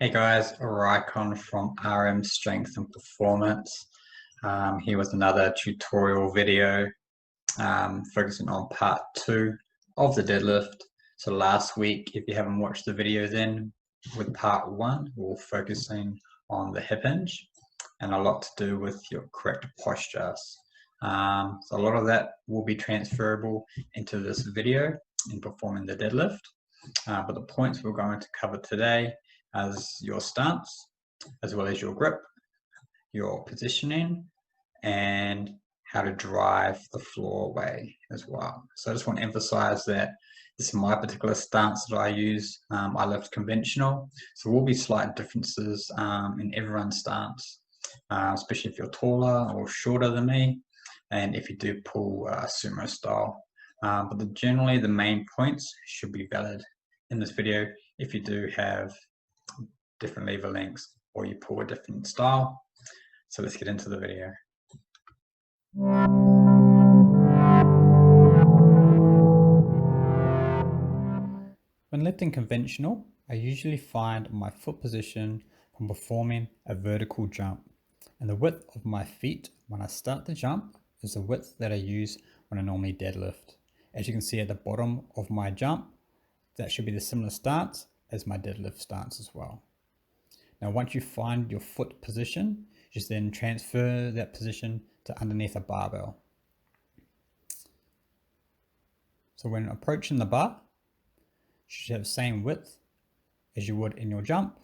Hey guys, Raikon from RM Strength and Performance. Here was another tutorial video focusing on part 2 of the deadlift. So last week, if you haven't watched the video then, with part 1, we were focusing on the hip hinge and a lot to do with your correct postures. So a lot of that will be transferable into this video in performing the deadlift. But the points we're going to cover today as your stance, as well as your grip, your positioning, and how to drive the floor away as well. So I just want to emphasize that this is my particular stance that I use. I lift conventional, so there will be slight differences in everyone's stance, especially if you're taller or shorter than me, and if you do pull sumo style. But generally the main points should be valid in this video if you do have different lever lengths or you pull a different style. So let's get into the video. When lifting conventional, I usually find my foot position from performing a vertical jump, and the width of my feet when I start the jump is the width that I use when I normally deadlift. As you can see at the bottom of my jump, that should be the similar stance as my deadlift stance as well. Now once you find your foot position, just then transfer that position to underneath a barbell. So when approaching the bar, you should have the same width as you would in your jump.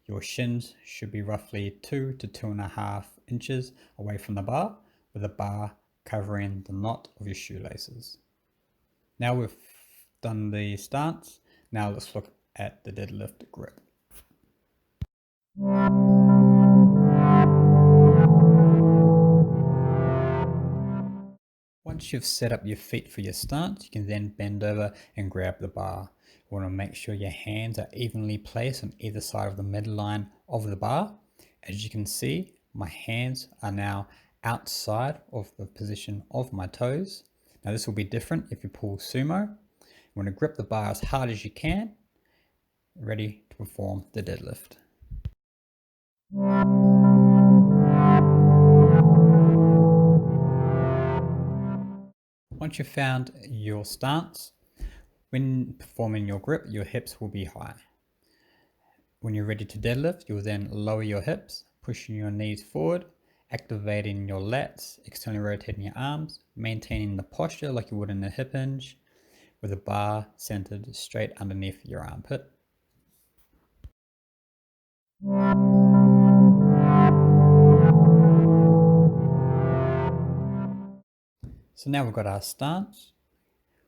Your shins should be roughly 2 to 2.5 inches away from the bar, with the bar covering the knot of your shoelaces. Now we've done the stance, now let's look at the deadlift grip. Once you've set up your feet for your stance, you can then bend over and grab the bar. You want to make sure your hands are evenly placed on either side of the midline of the bar. As you can see, my hands are now outside of the position of my toes. Now this will be different if you pull sumo. You want to grip the bar as hard as you can, ready to perform the deadlift. Once you've found your stance, when performing your grip, your hips will be high. When you're ready to deadlift, you'll then lower your hips, pushing your knees forward, activating your lats, externally rotating your arms, maintaining the posture like you would in a hip hinge, with the bar centered straight underneath your armpit. So now we've got our stance.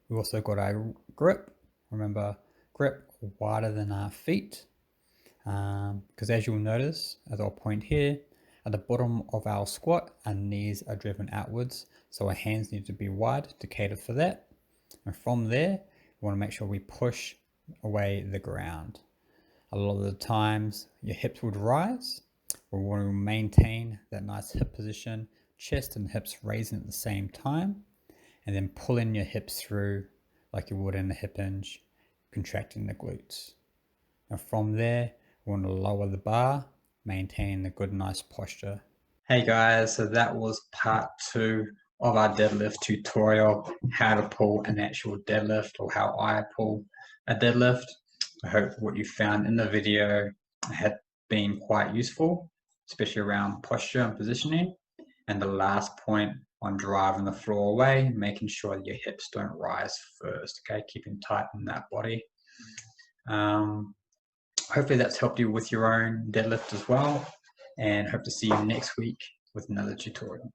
We've also got our grip. Remember, grip wider than our feet. Because as you'll notice, as I'll point here, at the bottom of our squat, our knees are driven outwards. So our hands need to be wide to cater for that. And from there, we want to make sure we push away the ground. A lot of the times your hips would rise. We want to maintain that nice hip position, chest and hips raising at the same time, and then pulling your hips through like you would in a hip hinge, contracting the glutes. Now from there, we want to lower the bar, maintain the good nice posture. Hey guys, so that was part 2 of our deadlift tutorial, how to pull an actual deadlift or how I pull a deadlift. I hope what you found in the video had been quite useful, especially around posture and positioning. And the last point on driving the floor away, making sure that your hips don't rise first, okay? Keeping tight in that body. Hopefully that's helped you with your own deadlift as well, and hope to see you next week with another tutorial.